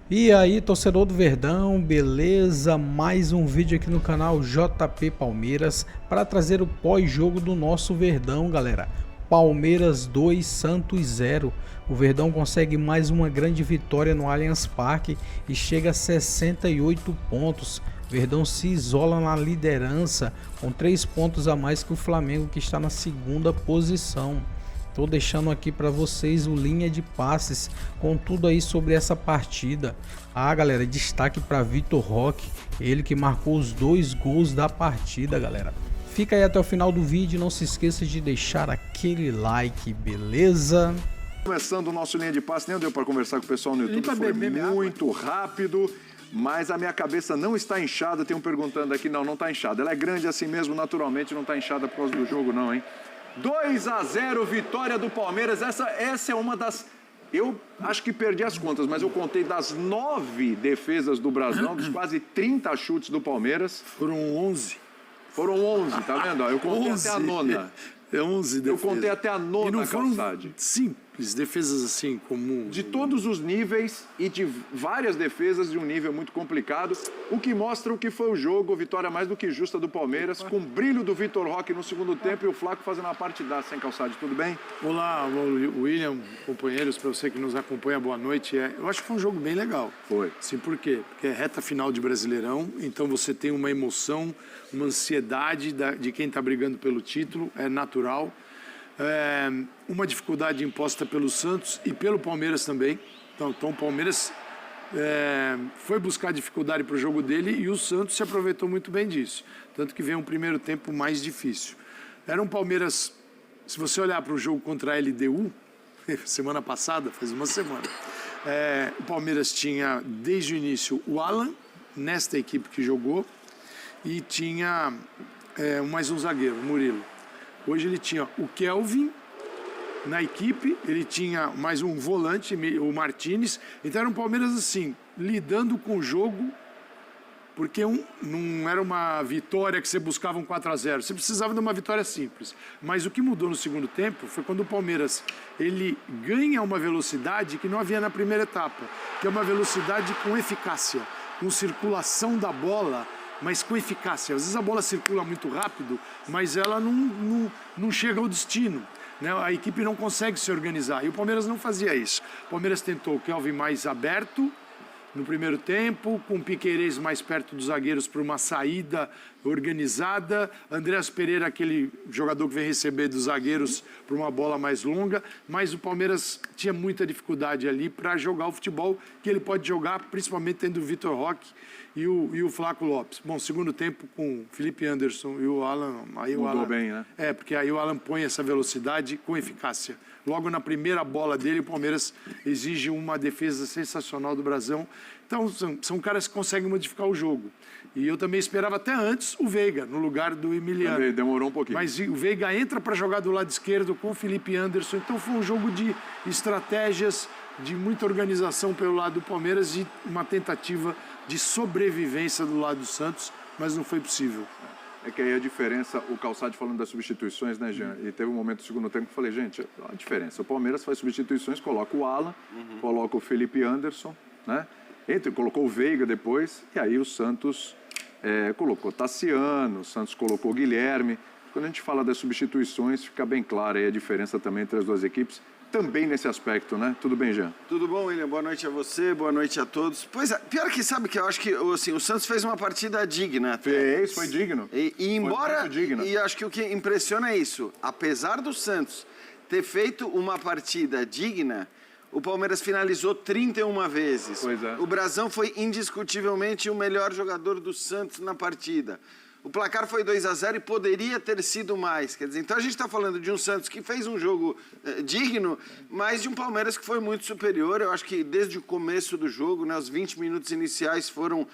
E aí, torcedor do Verdão, beleza? Mais um vídeo aqui no canal JP Palmeiras para trazer o pós-jogo do nosso Verdão, galera. Palmeiras 2, Santos 0. O Verdão consegue mais uma grande vitória no Allianz Parque e chega a 68 pontos. Verdão se isola na liderança com 3 pontos a mais que o Flamengo, que está na segunda posição. Tô deixando aqui para vocês o linha de passes com tudo aí sobre essa partida. Galera, destaque para Vitor Roque, ele que marcou os 2 gols da partida, galera. Fica aí até o final do vídeo, não se esqueça de deixar aquele like, beleza? Começando o nosso linha de passe, nem deu para conversar com o pessoal no YouTube, foi muito rápido, mas a minha cabeça não está inchada. Tem um perguntando aqui, não está inchada. Ela é grande assim mesmo, naturalmente, não está inchada por causa do jogo não, hein? 2-0, vitória do Palmeiras. Essa é uma das... Eu acho que perdi as contas, mas eu contei das 9 defesas do Brasão, dos quase 30 chutes do Palmeiras. Foram 11. Foram 11, tá vendo? Eu contei 11. Até a nona. É 11 defesas. Eu contei até a nona, e não foram Calçade. simples, defesas assim, comum. De todos os níveis e de várias defesas de um nível muito complicado, o que mostra o que foi o jogo, vitória mais do que justa do Palmeiras, com brilho do Vitor Roque no segundo tempo e o Flaco fazendo uma partidaça, sem Calçade, tudo bem? Olá, William, companheiros, para você que nos acompanha, boa noite. Eu acho que foi um jogo bem legal. Foi. Sim, por quê? Porque é reta final de Brasileirão, então você tem uma emoção, uma ansiedade de quem está brigando pelo título, é natural. Uma dificuldade imposta pelo Santos e pelo Palmeiras também. Então o Palmeiras foi buscar dificuldade para o jogo dele e o Santos se aproveitou muito bem disso. Tanto que vem um primeiro tempo mais difícil. Era um Palmeiras, se você olhar para o jogo contra a LDU, semana passada, faz uma semana, o Palmeiras tinha desde o início o Alan, nesta equipe que jogou, e tinha mais um zagueiro, o Murilo. Hoje ele tinha o Kelvin na equipe, ele tinha mais um volante, o Martínez. Então era um Palmeiras assim, lidando com o jogo, porque não era uma vitória que você buscava um 4-0, você precisava de uma vitória simples. Mas o que mudou no segundo tempo foi quando o Palmeiras ele ganha uma velocidade que não havia na primeira etapa, que é uma velocidade com eficácia, com circulação da bola, mas com eficácia. Às vezes a bola circula muito rápido, mas ela não chega ao destino, né? A equipe não consegue se organizar. E o Palmeiras não fazia isso. O Palmeiras tentou o Kelvin mais aberto no primeiro tempo, com o Piquerez mais perto dos zagueiros para uma saída organizada. Andreas Pereira, aquele jogador que vem receber dos zagueiros para uma bola mais longa. Mas o Palmeiras tinha muita dificuldade ali para jogar o futebol que ele pode jogar, principalmente tendo o Vitor Roque e o Flaco Lopes. Bom, segundo tempo com o Felipe Anderson e o Alan... Aí Mudou o Alan, bem, né? Porque aí o Alan põe essa velocidade com eficácia. Logo na primeira bola dele, o Palmeiras exige uma defesa sensacional do Brasão. Então, são caras que conseguem modificar o jogo. E eu também esperava até antes o Veiga, no lugar do Emiliano. Também demorou um pouquinho. Mas o Veiga entra para jogar do lado esquerdo com o Felipe Anderson. Então foi um jogo de estratégias, de muita organização pelo lado do Palmeiras e uma tentativa de sobrevivência do lado do Santos, mas não foi possível. É que aí a diferença, o Calçade falando das substituições, né, Jean? E teve um momento do segundo tempo que eu falei, gente, olha a diferença. O Palmeiras faz substituições, coloca o Alan, coloca o Felipe Anderson, né? Colocou o Veiga depois, e aí o Santos colocou Tassiano, o Santos colocou o Guilherme. Quando a gente fala das substituições, fica bem clara aí a diferença também entre as duas equipes, também nesse aspecto, né? Tudo bem, Jean? Tudo bom, William? Boa noite a você, boa noite a todos. Pois é, pior que sabe que eu acho que assim, o Santos fez uma partida digna. Fez, foi digno. E embora... Foi muito digno. E acho que o que impressiona é isso. Apesar do Santos ter feito uma partida digna, o Palmeiras finalizou 31 vezes. Pois é. O Brasão foi indiscutivelmente o melhor jogador do Santos na partida. O placar foi 2-0 e poderia ter sido mais. Quer dizer, então a gente está falando de um Santos que fez um jogo digno, mas de um Palmeiras que foi muito superior. Eu acho que desde o começo do jogo, né, os 20 minutos iniciais foram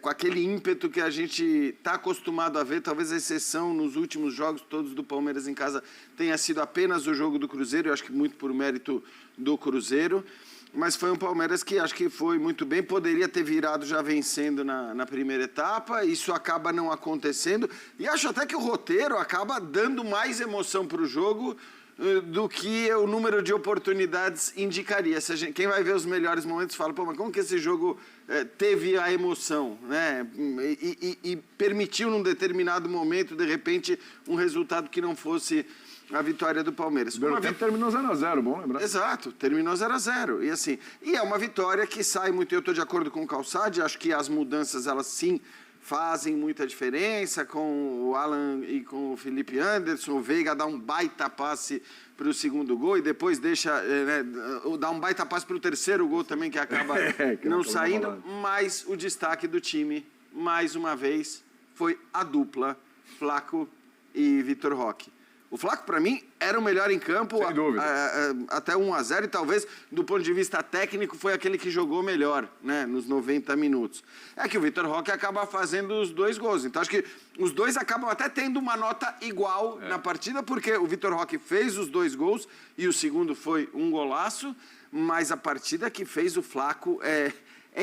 com aquele ímpeto que a gente está acostumado a ver. Talvez a exceção nos últimos jogos todos do Palmeiras em casa tenha sido apenas o jogo do Cruzeiro. Eu acho que muito por mérito do Cruzeiro. Mas foi um Palmeiras que acho que foi muito bem, poderia ter virado já vencendo na primeira etapa, isso acaba não acontecendo, e acho até que o roteiro acaba dando mais emoção para o jogo do que o número de oportunidades indicaria. Se quem vai ver os melhores momentos fala, pô, mas como que esse jogo teve a emoção, né? E permitiu num determinado momento, de repente, um resultado que não fosse a vitória do Palmeiras. O primeiro tempo terminou 0-0, bom lembrar. Exato, terminou 0-0. E assim, é uma vitória que sai muito, eu estou de acordo com o Calçade, acho que as mudanças, elas sim fazem muita diferença, com o Alan e com o Felipe Anderson. O Veiga dá um baita passe para o segundo gol e depois deixa, dá um baita passe para o terceiro gol também, que acaba não saindo. Mas o destaque do time, mais uma vez, foi a dupla Flaco e Vitor Roque. O Flaco, para mim, era o melhor em campo, sem dúvida. Até 1-0, e talvez, do ponto de vista técnico, foi aquele que jogou melhor, né, nos 90 minutos. É que o Vitor Roque acaba fazendo os 2 gols. Então, acho que os dois acabam até tendo uma nota igual na partida, porque o Vitor Roque fez os 2 gols e o segundo foi um golaço, mas a partida que fez o Flaco é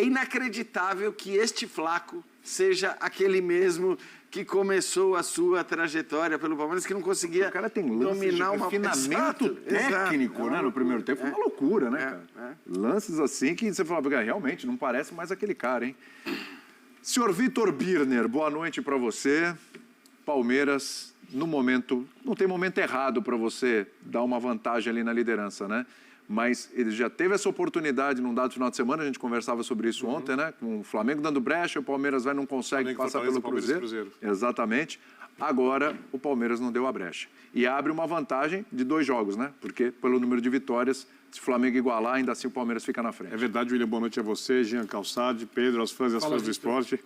inacreditável que este Flaco seja aquele mesmo que começou a sua trajetória pelo Palmeiras, que não conseguia dominar uma... refinamento técnico, né, no primeiro tempo. Foi uma loucura, né, cara? Lances assim que você falava, realmente, não parece mais aquele cara, hein? Senhor Vitor Birner, boa noite para você. Palmeiras, no momento... Não tem momento errado para você dar uma vantagem ali na liderança, né? Mas ele já teve essa oportunidade num dado final de semana, a gente conversava sobre isso ontem, né? Com o Flamengo dando brecha, o Palmeiras não consegue passar pelo Cruzeiro. Exatamente. Agora, o Palmeiras não deu a brecha. E abre uma vantagem de 2 jogos, né? Porque pelo número de vitórias, se o Flamengo igualar, ainda assim o Palmeiras fica na frente. É verdade, William. Boa noite a você, Jean Calçade, Pedro, aos fãs e às fãs do esporte.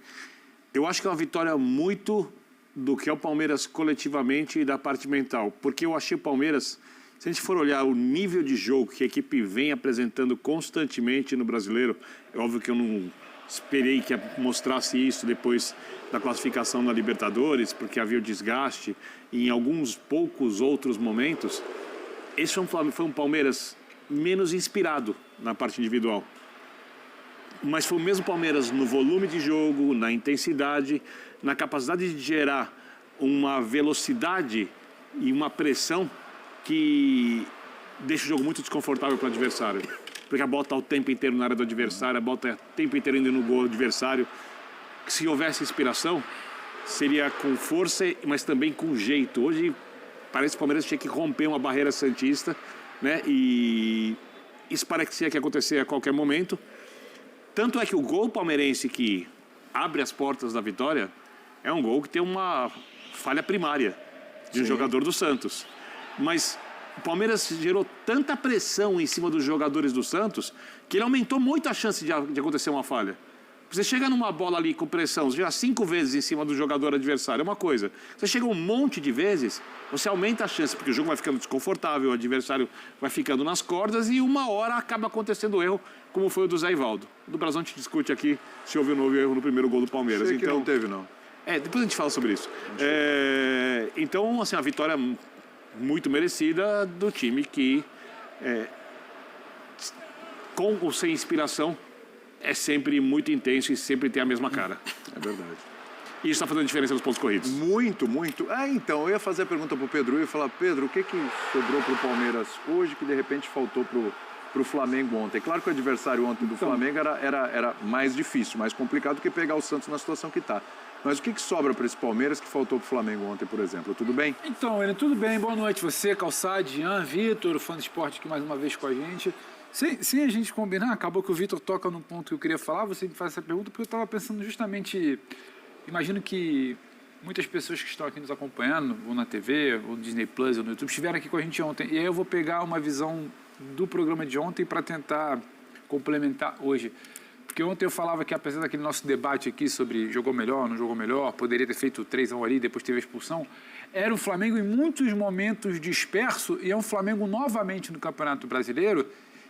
Eu acho que é uma vitória muito do que é o Palmeiras coletivamente e da parte mental. Porque eu achei o Palmeiras... Se a gente for olhar o nível de jogo que a equipe vem apresentando constantemente no Brasileiro, é óbvio que eu não esperei que mostrasse isso depois da classificação na Libertadores, porque havia o desgaste, e em alguns poucos outros momentos, esse foi um Palmeiras menos inspirado na parte individual. Mas foi o mesmo Palmeiras no volume de jogo, na intensidade, na capacidade de gerar uma velocidade e uma pressão que deixa o jogo muito desconfortável para o adversário. Porque a bola está o tempo inteiro na área do adversário, a bola está o tempo inteiro indo no gol do adversário. Se houvesse inspiração, seria com força, mas também com jeito. Hoje, parece que o Palmeiras tinha que romper uma barreira santista, né? E isso parecia que ia acontecer a qualquer momento. Tanto é que o gol palmeirense que abre as portas da vitória é um gol que tem uma falha primária de um jogador do Santos. Mas o Palmeiras gerou tanta pressão em cima dos jogadores do Santos que ele aumentou muito a chance de acontecer uma falha. Você chega numa bola ali com pressão, já 5 vezes em cima do jogador adversário, é uma coisa. Você chega um monte de vezes, você aumenta a chance, porque o jogo vai ficando desconfortável, o adversário vai ficando nas cordas e uma hora acaba acontecendo o erro, como foi o do Zé Ivaldo. Do Brasil a gente discute aqui se houve ou não houve erro no primeiro gol do Palmeiras. Sei que não teve, não. Depois a gente fala sobre isso. Então, assim, a vitória muito merecida do time que, com ou sem inspiração, é sempre muito intenso e sempre tem a mesma cara. É verdade. E isso está fazendo diferença nos pontos corridos. Muito, muito. Então, eu ia fazer a pergunta para o Pedro e falar, Pedro, o que sobrou para o Palmeiras hoje que de repente faltou para o Flamengo ontem? Claro que o adversário ontem do Flamengo era mais difícil, mais complicado do que pegar o Santos na situação que está. Mas o que sobra para esse Palmeiras que faltou para o Flamengo ontem, por exemplo? Tudo bem? Então, William, tudo bem. Boa noite você, Calçade, Jean, Vitor, fã do esporte aqui mais uma vez com a gente. Sem a gente combinar, acabou que o Vitor toca num ponto que eu queria falar, você me faz essa pergunta, porque eu estava pensando justamente... Imagino que muitas pessoas que estão aqui nos acompanhando, ou na TV, ou no Disney Plus, ou no YouTube, estiveram aqui com a gente ontem. E aí eu vou pegar uma visão do programa de ontem para tentar complementar hoje. Porque ontem eu falava que, apesar daquele nosso debate aqui sobre jogou melhor, não jogou melhor, poderia ter feito 3-1 ali, depois teve a expulsão, era um Flamengo em muitos momentos disperso e é um Flamengo novamente no Campeonato Brasileiro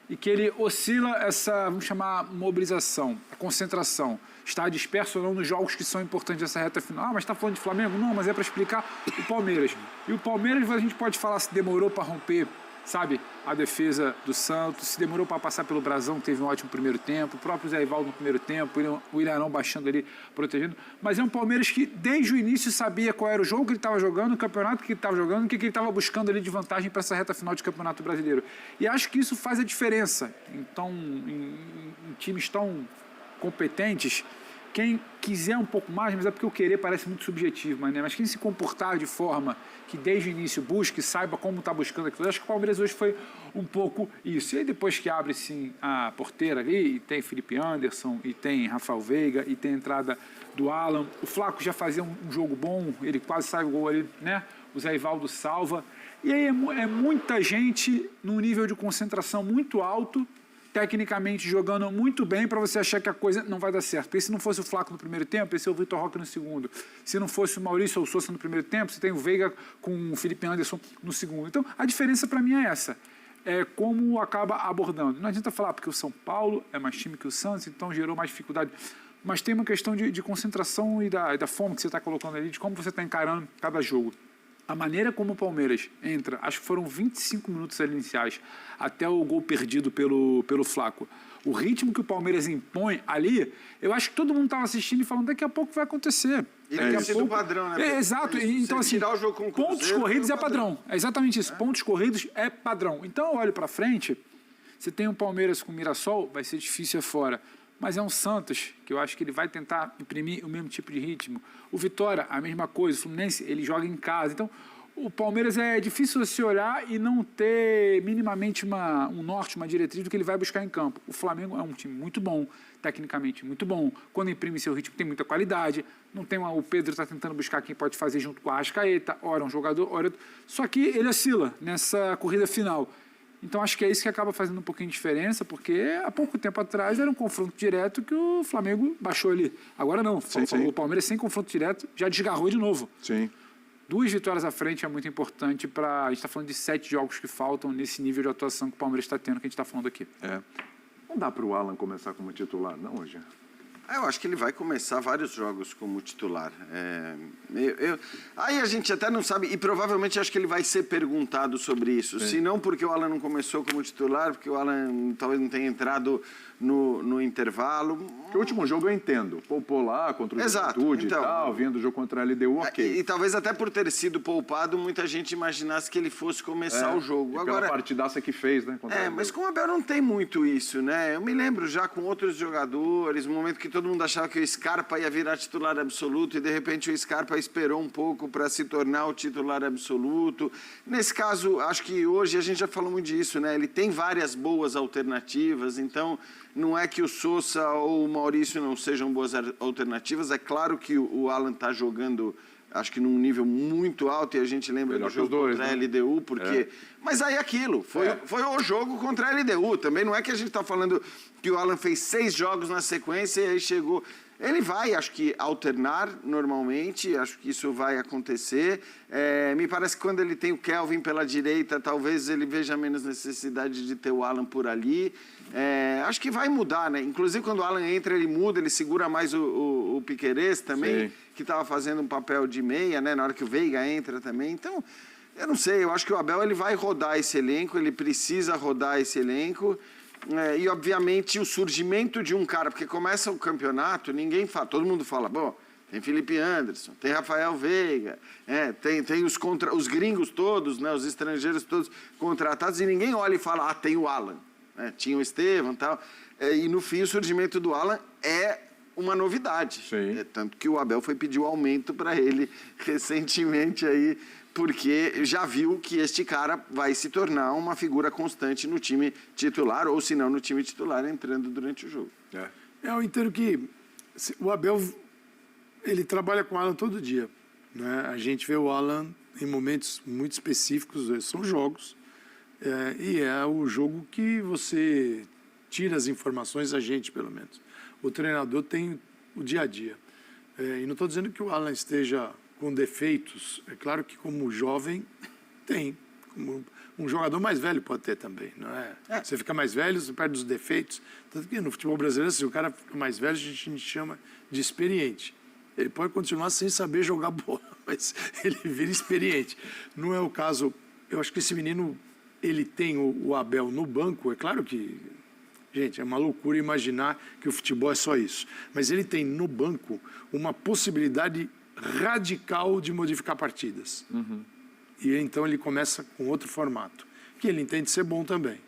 e que ele oscila essa, vamos chamar, mobilização, a concentração. Está disperso ou não nos jogos que são importantes dessa reta final. Mas está falando de Flamengo? Não, mas é para explicar o Palmeiras. E o Palmeiras, a gente pode falar se demorou para romper sabe, a defesa do Santos. Se demorou para passar pelo Brasão, teve um ótimo primeiro tempo. O próprio Zé Ivaldo no primeiro tempo, o Ilharão baixando ali, protegendo. Mas é um Palmeiras que, desde o início, sabia qual era o jogo que ele estava jogando, o campeonato que ele estava jogando, o que ele estava buscando ali de vantagem para essa reta final de Campeonato Brasileiro. E acho que isso faz a diferença. Então, em times tão competentes, quem quiser um pouco mais, mas é porque o querer parece muito subjetivo, mas quem se comportar de forma que desde o início busque, saiba como está buscando aquilo. Eu acho que o Palmeiras hoje foi um pouco isso. E aí depois que abre sim a porteira ali, e tem Felipe Anderson, e tem Rafael Veiga, e tem a entrada do Alan, o Flaco já fazia um jogo bom, ele quase sai o gol ali, né? O Zé Ivaldo salva. E aí é muita gente num nível de concentração muito alto, tecnicamente jogando muito bem para você achar que a coisa não vai dar certo. Porque se não fosse o Flaco no primeiro tempo, esse é o Vitor Roque no segundo. Se não fosse o Maurício ou o Sousa no primeiro tempo, você tem o Veiga com o Felipe Anderson no segundo. Então, a diferença para mim é essa. É como acaba abordando. Não adianta falar porque o São Paulo é mais time que o Santos, então gerou mais dificuldade. Mas tem uma questão de concentração e da forma que você está colocando ali, de como você está encarando cada jogo. A maneira como o Palmeiras entra, acho que foram 25 minutos iniciais, até o gol perdido pelo Flaco. O ritmo que o Palmeiras impõe ali, eu acho que todo mundo estava assistindo e falando, daqui a pouco vai acontecer. E tem sido padrão, né? Exato. Então, assim, tirar o jogo com o Cruzeiro, pontos corridos é padrão. É exatamente isso. Pontos corridos é padrão. Então, eu olho para frente, você tem um Palmeiras com o Mirassol, vai ser difícil fora. Mas é um Santos, que eu acho que ele vai tentar imprimir o mesmo tipo de ritmo. O Vitória, a mesma coisa. O Fluminense, ele joga em casa. Então, o Palmeiras é difícil você olhar e não ter minimamente um norte, uma diretriz do que ele vai buscar em campo. O Flamengo é um time muito bom, tecnicamente muito bom. Quando imprime seu ritmo, tem muita qualidade. Não tem o Pedro está tentando buscar quem pode fazer junto com a Arrascaeta. Ora um jogador, ora outro. Só que ele oscila nessa corrida final. Então, acho que é isso que acaba fazendo um pouquinho de diferença, porque há pouco tempo atrás era um confronto direto que o Flamengo baixou ali. Agora não. Sim. O Palmeiras, sem confronto direto, já desgarrou de novo. Sim. 2 vitórias à frente é muito importante para... A gente está falando de 7 jogos que faltam nesse nível de atuação que o Palmeiras está tendo, que a gente está falando aqui. Não dá para o Alan começar como titular, não, hoje? Eu acho que ele vai começar vários jogos como titular. Aí a gente até não sabe, e provavelmente acho que ele vai ser perguntado sobre isso. Se não porque o Alan não começou como titular, porque o Alan talvez não tenha entrado no intervalo. Porque o último jogo eu entendo. Poupou lá contra o Juventude então, e tal, vindo o jogo contra a LDU, ok. E talvez até por ter sido poupado, muita gente imaginasse que ele fosse começar o jogo. E agora pela partidaça que fez, né? Mas com o Abel não tem muito isso, né? Eu me lembro já com outros jogadores, no momento que todo mundo achava que o Scarpa ia virar titular absoluto e de repente o Scarpa esperou um pouco para se tornar o titular absoluto. Nesse caso, acho que hoje a gente já falou muito disso, né? Ele tem várias boas alternativas, então não é que o Sousa ou o Maurício não sejam boas alternativas. É claro que o Alan está jogando, acho que num nível muito alto, e a gente lembra melhor do jogo dois, contra a né? LDU, porque... Mas aí aquilo, foi o jogo contra a LDU. Também não é que a gente está falando que o Alan fez 6 jogos na sequência e aí chegou... Ele vai, acho que, alternar normalmente, acho que isso vai acontecer. Me parece que quando ele tem o Kelvin pela direita, talvez ele veja menos necessidade de ter o Alan por ali. Acho que vai mudar, né? Inclusive, quando o Alan entra, ele muda, ele segura mais o Piquerez também, que estava fazendo um papel de meia, né? Na hora que o Veiga entra também. Então, eu não sei, eu acho que o Abel ele vai rodar esse elenco, ele precisa rodar esse elenco. E, obviamente, o surgimento de um cara, porque começa o campeonato, ninguém fala, todo mundo fala, bom, tem Felipe Anderson, tem Rafael Veiga, tem os gringos todos, né, os estrangeiros todos contratados, e ninguém olha e fala, tem o Alan, né, tinha o Estevam e tal. E, no fim, o surgimento do Alan é uma novidade. Tanto que o Abel foi pedir o aumento para ele recentemente aí, porque já viu que este cara vai se tornar uma figura constante no time titular, ou se não no time titular, entrando durante o jogo. Eu entendo que o Abel, ele trabalha com o Alan todo dia, né? A gente vê o Alan em momentos muito específicos, são jogos, e é o jogo que você tira as informações, a gente pelo menos. O treinador tem o dia a dia. E não estou dizendo que o Alan esteja com defeitos, é claro que como jovem tem, como um jogador mais velho pode ter também, não é? Você fica mais velho, você perde os defeitos, tanto que no futebol brasileiro, se o cara fica mais velho, a gente chama de experiente. Ele pode continuar sem saber jogar bola, mas ele vira experiente. Não é o caso, eu acho que esse menino ele tem o Abel no banco, é claro que, gente, é uma loucura imaginar que o futebol é só isso. Mas ele tem no banco uma possibilidade radical de modificar partidas. E então ele começa com outro formato, que ele entende ser bom também.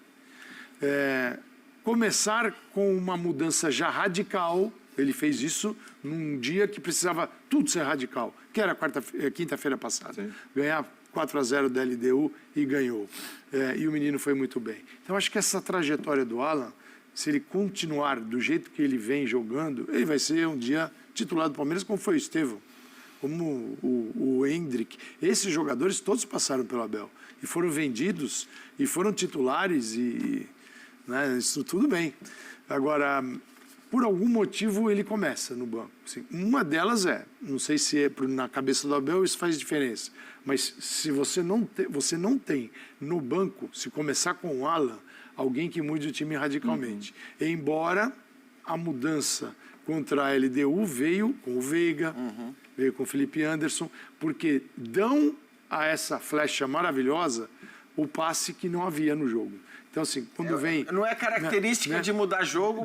Começar com uma mudança já radical, ele fez isso num dia que precisava tudo ser radical, que era quinta-feira passada. Sim. Ganhar 4-0 da LDU e ganhou. E o menino foi muito bem. Então, acho que essa trajetória do Alan, se ele continuar do jeito que ele vem jogando, ele vai ser um dia titular do Palmeiras, como foi o Estevão, como o Hendrick. Esses jogadores todos passaram pelo Abel e foram vendidos e foram titulares né, isso tudo bem. Agora, por algum motivo, ele começa no banco. Assim, uma delas não sei se na cabeça do Abel isso faz diferença, mas se você não tem no banco, se começar com o Alan, alguém que mude o time radicalmente. Embora a mudança contra a LDU veio com o Veiga, veio com o Felipe Anderson, porque dão a essa flecha maravilhosa o passe que não havia no jogo. Então, assim, quando vem... Não é característica de mudar jogo,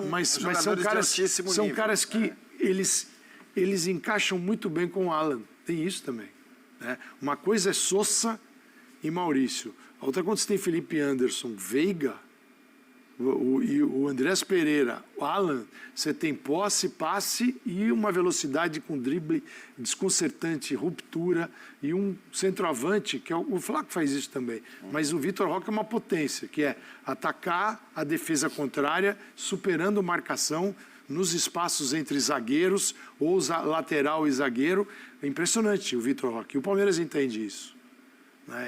mas são caras que eles encaixam muito bem com o Alan. Tem isso também. Né? Uma coisa é Sosa e Maurício. A outra, quando você tem Felipe Anderson, Veiga, e o Andrés Pereira, o Alan, você tem posse, passe e uma velocidade com drible desconcertante, ruptura, e um centroavante, que é o Flaco faz isso também. Mas o Vitor Roque é uma potência, que é atacar a defesa contrária, superando marcação nos espaços entre zagueiros, ou lateral e zagueiro. É impressionante o Vitor Roque. E o Palmeiras entende isso.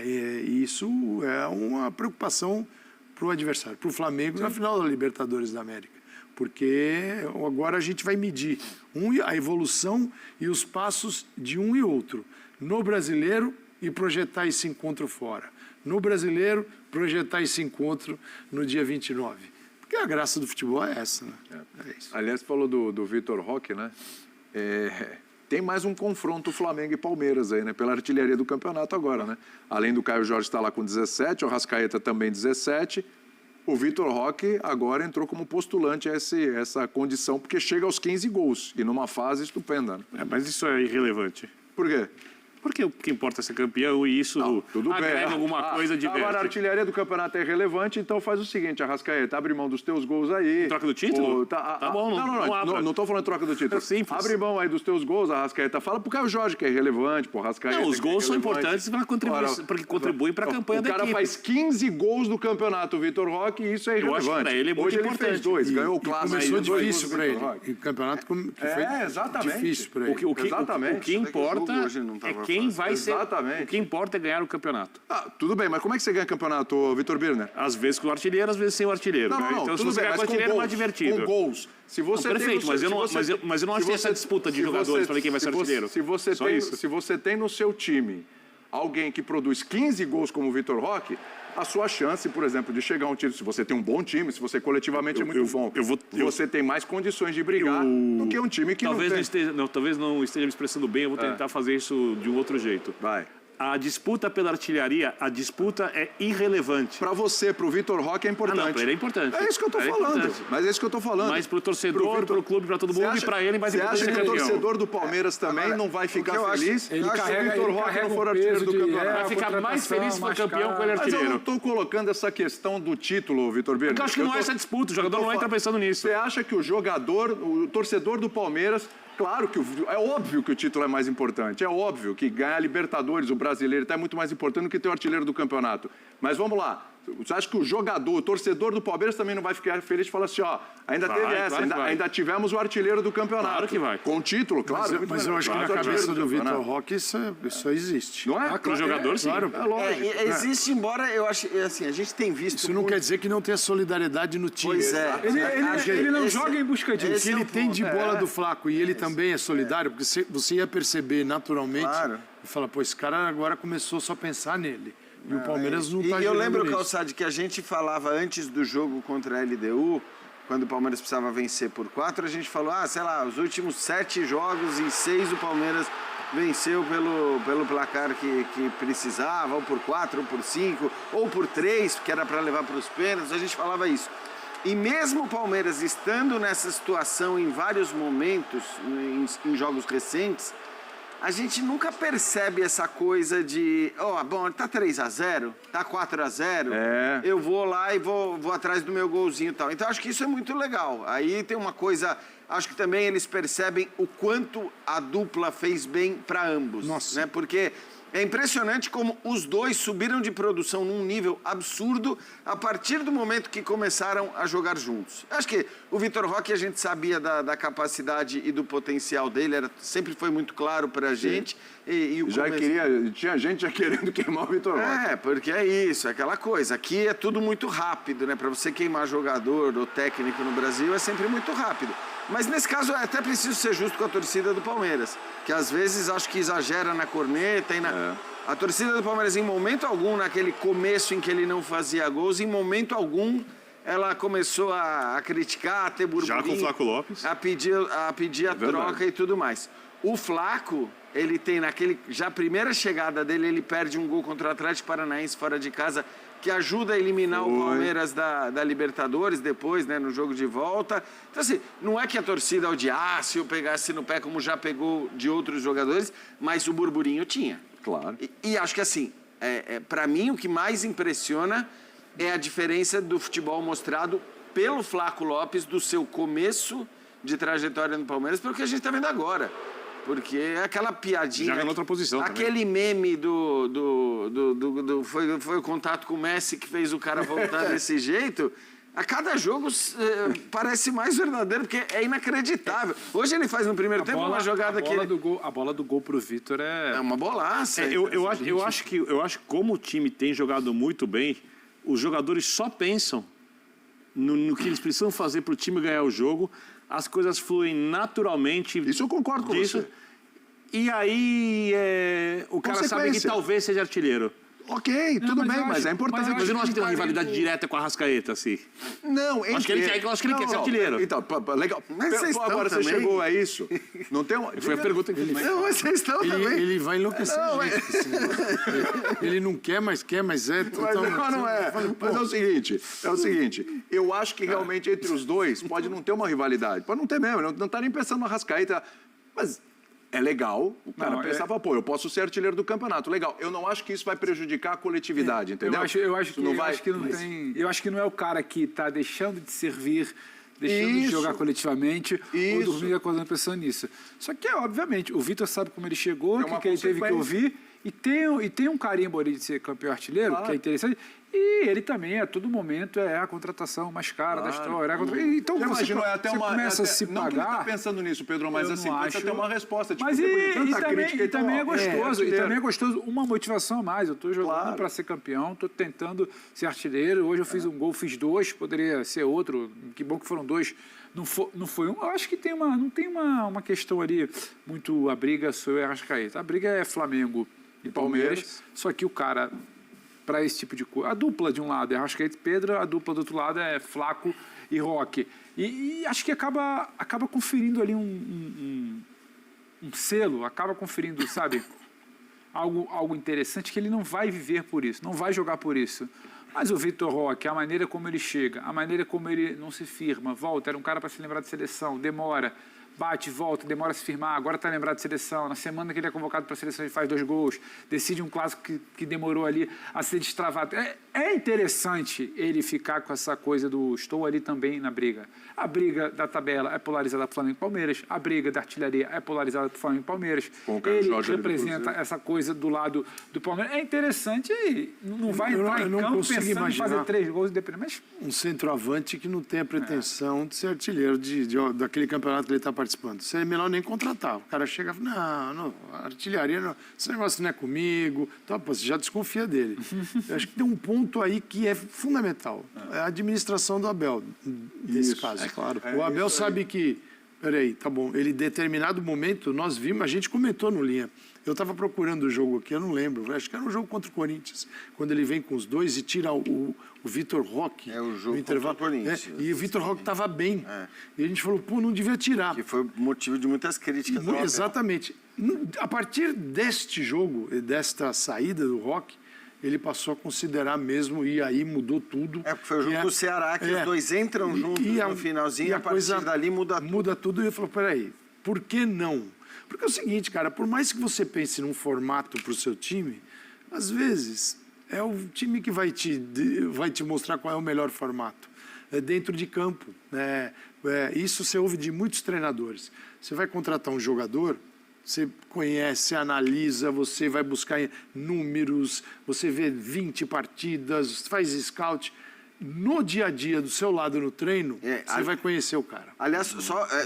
E isso é uma preocupação para o adversário, para o Flamengo na final da Libertadores da América. Porque agora a gente vai medir a evolução e os passos de um e outro. No Brasileiro e projetar esse encontro fora. No Brasileiro, projetar esse encontro no dia 29. Porque a graça do futebol é essa, né? É isso. Aliás, falou do Vitor Roque, né? Tem mais um confronto Flamengo e Palmeiras aí, né? Pela artilharia do campeonato agora, né? Além do Caio Jorge estar lá com 17, o Arrascaeta também 17. O Vitor Roque agora entrou como postulante a essa condição, porque chega aos 15 gols e numa fase estupenda. Né? Mas isso é irrelevante. Por quê? Porque o que importa é ser campeão e isso agrega alguma coisa de agora a artilharia do campeonato é irrelevante, então faz o seguinte, Arrascaeta, abre mão dos teus gols aí. Troca do título? Tá bom, não estou falando de troca do título. É simples. Abre mão aí dos teus gols, Arrascaeta. Fala pro Caio Jorge que é irrelevante, pro Arrascaeta. Não, os gols são importantes porque contribuem para a campanha da equipe. O cara faz 15 gols no campeonato, o Vitor Roque, e isso é irrelevante. Eu acho que para ele é muito Hoje importante. Ele fez 2, ganhou o clássico. Começou difícil para ele. O campeonato foi difícil para ele. O que importa é quem vai ser... O que importa é ganhar o campeonato. Tudo bem, mas como é que você ganha campeonato, Vitor Birner? Às vezes com o artilheiro, às vezes sem o artilheiro. Não, então, se você ganhar com o artilheiro, é mais divertido. Com gols. Se você perfeito, mas eu não acho que essa disputa de jogadores para ver quem vai ser artilheiro. Se você tem no seu time alguém que produz 15 gols como o Vitor Roque, a sua chance, por exemplo, de chegar a um título, se você tem um bom time, se você coletivamente é muito bom, você tem mais condições de brigar do que um time que talvez não tem. Talvez não esteja me expressando bem, eu vou tentar fazer isso de um outro jeito. Vai. A disputa pela artilharia, a disputa é irrelevante. Para você, para o Vitor Roque é importante. Não, para ele é importante. É isso que eu estou falando. Mas é isso que eu estou falando. Mas para o torcedor, para o clube, para todo mundo e para ele, mais importante. Você acha que o torcedor do Palmeiras também não vai ficar feliz? Ele carrega, se o Vitor Roque não for artilheiro do campeonato. Vai ficar mais feliz se for campeão com ele artilheiro. Mas eu não estou colocando essa questão do título, Vitor Birner. Porque eu acho que não é essa disputa. O jogador não entra pensando nisso. Você acha que o torcedor do Palmeiras... Claro que é óbvio que o título é mais importante, é óbvio que ganhar a Libertadores, o brasileiro, é muito mais importante do que ter o artilheiro do campeonato. Mas vamos lá, você acha que o torcedor do Palmeiras também não vai ficar feliz de falar assim, ainda teve essa, ainda tivemos o artilheiro do campeonato. Claro que vai. Com o título, claro. Mas eu acho que na cabeça do Vitor Roque isso existe. Não é? Para o jogador, sim. Claro. Existe, embora eu acho, assim, a gente tem visto... Isso não quer dizer que não tenha solidariedade no time. Pois é. Ele não joga em busca disso. O que ele tem de bola do Flaco e ele também é solidário, porque você ia perceber naturalmente e falar, pô, esse cara agora começou só a pensar nele. E o Palmeiras não está. E eu lembro, Calçade, que a gente falava antes do jogo contra a LDU, quando o Palmeiras precisava vencer por 4, a gente falou, sei lá, os últimos 7 jogos, em 6 o Palmeiras venceu pelo placar que precisava, ou por 4, ou por 5, ou por 3, que era para levar para os pênaltis, a gente falava isso. E mesmo o Palmeiras estando nessa situação em vários momentos, em jogos recentes, a gente nunca percebe essa coisa de, bom, tá 3-0, tá 4-0, eu vou lá e vou atrás do meu golzinho e tal. Então, acho que isso é muito legal. Aí tem uma coisa, acho que também eles percebem o quanto a dupla fez bem para ambos. Nossa. Né? Porque é impressionante como os dois subiram de produção num nível absurdo a partir do momento que começaram a jogar juntos. Acho que o Vitor Roque, a gente sabia da capacidade e do potencial dele, sempre foi muito claro para a gente. E tinha gente já querendo queimar o Vitor Roque. Porque é isso, é aquela coisa. Aqui é tudo muito rápido, né? Para você queimar jogador ou técnico no Brasil é sempre muito rápido. Mas nesse caso é até preciso ser justo com a torcida do Palmeiras, que às vezes acho que exagera na corneta. A torcida do Palmeiras, em momento algum, naquele começo em que ele não fazia gols, em momento algum ela começou a criticar, a ter burburinho. Já com o Flaco Lopes. A pedir a troca e tudo mais. O Flaco, ele tem já a primeira chegada dele, ele perde um gol contra o Atlético Paranaense fora de casa, que ajuda a eliminar o Palmeiras da Libertadores depois, né, no jogo de volta. Então, assim, não é que a torcida odiasse ou pegasse no pé como já pegou de outros jogadores, mas o burburinho tinha. Claro. E acho que, assim, para mim, o que mais impressiona é a diferença do futebol mostrado pelo Flaco Lopes, do seu começo de trajetória no Palmeiras, para o que a gente está vendo agora. Porque é aquela piadinha... Joga em outra posição aquele também. Meme foi o contato com o Messi que fez o cara voltar desse jeito. A cada jogo parece mais verdadeiro, porque é inacreditável. Hoje ele faz no primeiro tempo uma jogada que... A bola do gol pro Vitor é uma bolaça. Eu acho que como o time tem jogado muito bem, os jogadores só pensam no que eles precisam fazer para o time ganhar o jogo. As coisas fluem naturalmente. Isso eu concordo com você. E aí o cara sabe que talvez seja artilheiro. Ok, tudo bem, mas é importante. Mas eu não acho que tem uma rivalidade direta com a Arrascaeta, assim. Não, acho que ele quer ser artilheiro. Então, legal. Mas agora também. Você chegou a isso. Não tem uma... Foi a pergunta que ele fez. Não, mas vocês estão também. Ele vai enlouquecer. Ele não quer, mas quer, mas é... Não é. Mas é o seguinte, eu acho que realmente entre os dois pode não ter uma rivalidade. Pode não ter mesmo, não tá nem pensando no Arrascaeta. Mas é legal, o cara pensava, eu posso ser artilheiro do campeonato, legal. Eu não acho que isso vai prejudicar a coletividade, entendeu? Eu acho que não é o cara que está deixando de servir, deixando de jogar coletivamente ou dormir acordando pensando nisso. Só que, obviamente, o Vitor sabe como ele chegou, o que ele teve que ouvir, e tem um carimbo ali de ser campeão artilheiro, que é interessante. E ele também, a todo momento, é a contratação mais cara da história. Então, você começa a se pagar... Não que ele está pensando nisso, Pedro, mas assim, precisa ter uma resposta. Mas e também é gostoso. E também é gostoso uma motivação a mais. Eu estou jogando para ser campeão, estou tentando ser artilheiro. Hoje eu fiz um gol, fiz 2, poderia ser outro. Que bom que foram 2. Não foi um. Eu acho que não tem uma questão ali muito a briga sobre o Arrascaeta. A briga é Flamengo e Palmeiras. Só que o cara... para esse tipo de coisa. A dupla de um lado é Arrascaeta e Pedro, a dupla do outro lado é Flaco e Roque. E acho que acaba conferindo ali um selo, acaba conferindo, sabe, algo interessante, que ele não vai viver por isso, não vai jogar por isso. Mas o Vitor Roque, a maneira como ele chega, a maneira como ele não se firma, volta, era um cara para se lembrar de seleção, demora, bate, volta, demora a se firmar, agora está lembrado de seleção. Na semana que ele é convocado para a seleção, ele faz 2 gols, decide um clássico que demorou ali a ser destravado. É interessante ele ficar com essa coisa do estou ali também na briga. A briga da tabela é polarizada para Flamengo e Palmeiras, a briga da artilharia é polarizada para Flamengo e Palmeiras. Ele representa essa coisa do lado do Palmeiras. É interessante e não vai entrar em campo pensando em fazer 3 gols independentes. Um centroavante que não tem a pretensão de ser artilheiro daquele campeonato que ele está participando. Isso é melhor nem contratar. O cara chega e fala, não, artilharia, não, esse negócio não é comigo. Então, você já desconfia dele. Eu acho que tem um ponto aí que é fundamental. É a administração do Abel, nesse caso. É claro. O Abel sabe que Peraí, tá bom. Ele, em determinado momento, nós vimos, a gente comentou no Linha. Eu estava procurando o jogo aqui, eu não lembro. Acho que era um jogo contra o Corinthians. Quando ele vem com os dois e tira o Vitor Roque. É o jogo no intervalo. contra o Corinthians. E o Vitor Roque estava bem. E a gente falou, pô, não devia tirar. Que foi motivo de muitas críticas. Exatamente. A partir deste jogo, desta saída do Roque, ele passou a considerar mesmo, e aí mudou tudo. Porque foi o jogo do Ceará, que os dois entram juntos no finalzinho, e a partir dali muda tudo. Muda tudo, e ele falou, peraí, por que não? Porque é o seguinte, cara, por mais que você pense num formato para o seu time, às vezes é o time que vai te mostrar qual é o melhor formato. É dentro de campo. Isso você ouve de muitos treinadores. Você vai contratar um jogador, você conhece, analisa, você vai buscar números, você vê 20 partidas, faz scout. No dia a dia, do seu lado no treino, você vai conhecer o cara. Aliás,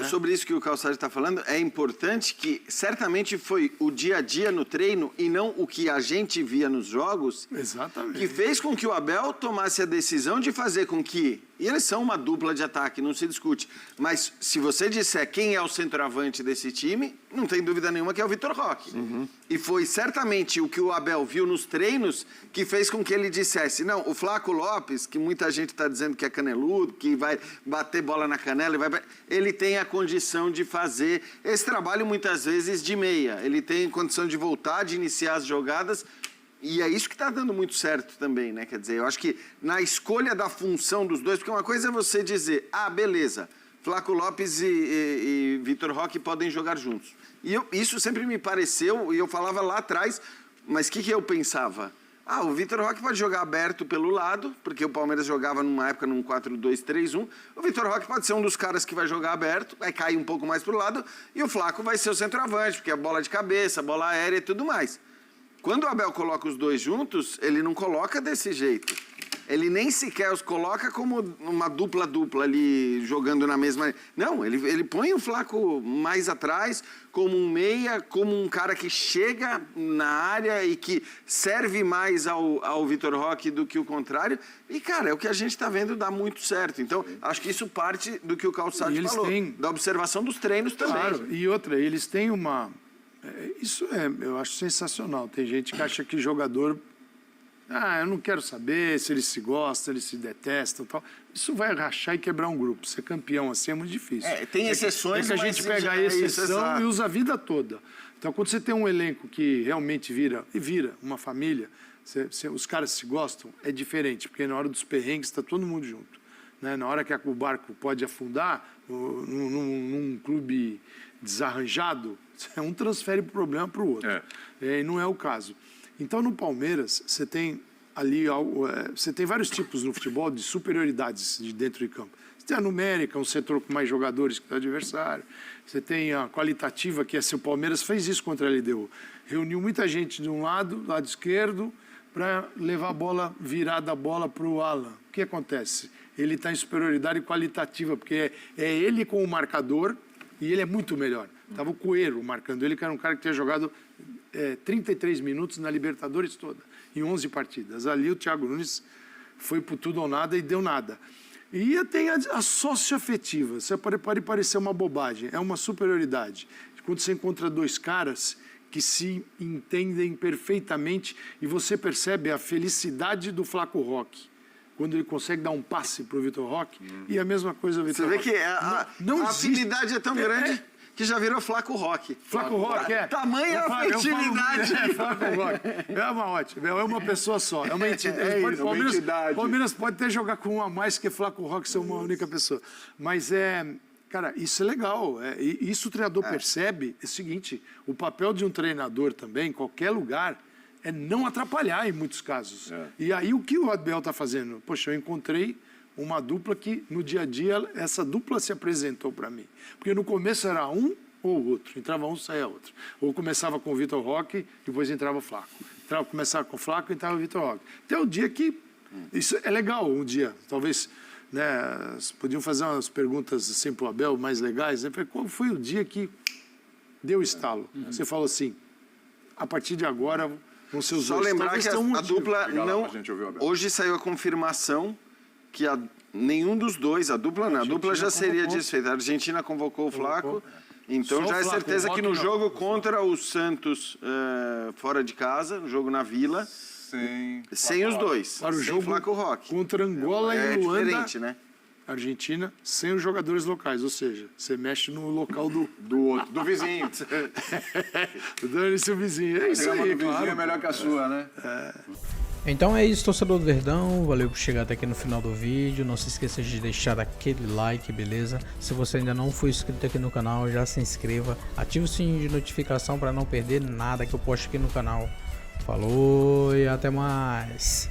sobre isso que o Calçade está falando, é importante que certamente foi o dia a dia no treino e não o que a gente via nos jogos. Exatamente. Que fez com que o Abel tomasse a decisão de fazer com que... E eles são uma dupla de ataque, não se discute. Mas se você disser quem é o centroavante desse time, não tem dúvida nenhuma que é o Vitor Roque. E foi certamente o que o Abel viu nos treinos que fez com que ele dissesse, não, o Flaco Lopes, que muita gente está dizendo que é caneludo, que vai bater bola na canela, ele tem a condição de fazer esse trabalho muitas vezes de meia. Ele tem condição de voltar, de iniciar as jogadas. E é isso que está dando muito certo também, né? Quer dizer, eu acho que na escolha da função dos dois, porque uma coisa é você dizer, beleza, Flaco Lopes e Vitor Roque podem jogar juntos. E isso sempre me pareceu, e eu falava lá atrás, mas o que eu pensava? O Vitor Roque pode jogar aberto pelo lado, porque o Palmeiras jogava numa época num 4-2-3-1. O Vitor Roque pode ser um dos caras que vai jogar aberto, vai cair um pouco mais pro lado, e o Flaco vai ser o centroavante, porque é bola de cabeça, bola aérea e tudo mais. Quando o Abel coloca os dois juntos, ele não coloca desse jeito. Ele nem sequer os coloca como uma dupla ali, jogando na mesma... Não, ele põe o Flaco mais atrás, como um meia, como um cara que chega na área e que serve mais ao Vitor Roque do que o contrário. E, cara, é o que a gente está vendo dar muito certo. Então, acho que isso parte do que o Calçade falou, da observação dos treinos também. Claro, e outra, eles têm uma... eu acho sensacional. Tem gente que acha que jogador... eu não quero saber se eles se gostam, eles se detestam e tal. Isso vai rachar e quebrar um grupo. Ser campeão assim é muito difícil. Tem exceções, mas... a gente pega a exceção e usa a vida toda. Então, quando você tem um elenco que realmente vira uma família, os caras se gostam, é diferente. Porque na hora dos perrengues está todo mundo junto. Né? Na hora que o barco pode afundar, num clube desarranjado, um transfere o problema para o outro. E não é o caso. Então, no Palmeiras, você tem ali você tem vários tipos no futebol de superioridades de dentro de campo. Você tem a numérica, um setor com mais jogadores que o adversário. Você tem a qualitativa, que é se o Palmeiras fez isso contra a LDU. Reuniu muita gente de um lado esquerdo, para levar a bola, virada a bola para o Alan. O que acontece? Ele está em superioridade qualitativa, porque é ele com o marcador e ele é muito melhor. Estava o Coelho marcando ele, que era um cara que tinha jogado 33 minutos na Libertadores toda, em 11 partidas. Ali o Thiago Nunes foi por tudo ou nada e deu nada. E tem a socioafetiva. Isso pode parecer uma bobagem, é uma superioridade. Quando você encontra dois caras que se entendem perfeitamente e você percebe a felicidade do Flaco Roque, quando ele consegue dar um passe para o Vitor Roque, e a mesma coisa o Vitor Roque. Você vê que a afinidade é tão grande que já virou Flaco Roque. Flaco Roque, Tamanha afetividade. Flaco Roque. É uma pessoa só. É uma entidade. Palmeiras pode até jogar com um a mais que Flaco Roque ser uma única pessoa. Mas cara, isso é legal. Isso o treinador percebe. É o seguinte, o papel de um treinador também, em qualquer lugar, é não atrapalhar em muitos casos. E aí o que o Abel está fazendo? Poxa, eu encontrei uma dupla que no dia a dia essa dupla se apresentou para mim. Porque no começo era um ou outro. Entrava um, saía outro. Ou começava com o Vitor Roque, depois entrava o Flaco. Começava com o Flaco e entrava o Vitor Roque. Até o dia que... Isso é legal, um dia. Talvez, né, podiam fazer umas perguntas assim para o Abel mais legais. Né? Qual foi o dia que deu estalo? Você falou assim, a partir de agora... Só lembrar que a dupla não... Hoje saiu a confirmação que nenhum dos dois, a dupla já seria desfeita. A Argentina convocou o Flaco, então Só já o é Flaco, certeza o que Roque no não. jogo contra o Santos fora de casa, no jogo na Vila, sem os dois, Para o sem jogo Flaco Roque. contra Angola É e Luanda, diferente, né? Argentina, sem os jogadores locais. Ou seja, você mexe no local Do outro, do vizinho. Dane-se o vizinho. É isso A grama aí, do vizinho claro. é melhor que a sua, né? Então é isso, torcedor do Verdão, valeu por chegar até aqui no final do vídeo, não se esqueça de deixar aquele like, beleza? Se você ainda não for inscrito aqui no canal, já se inscreva, ative o sininho de notificação para não perder nada que eu posto aqui no canal. Falou e até mais!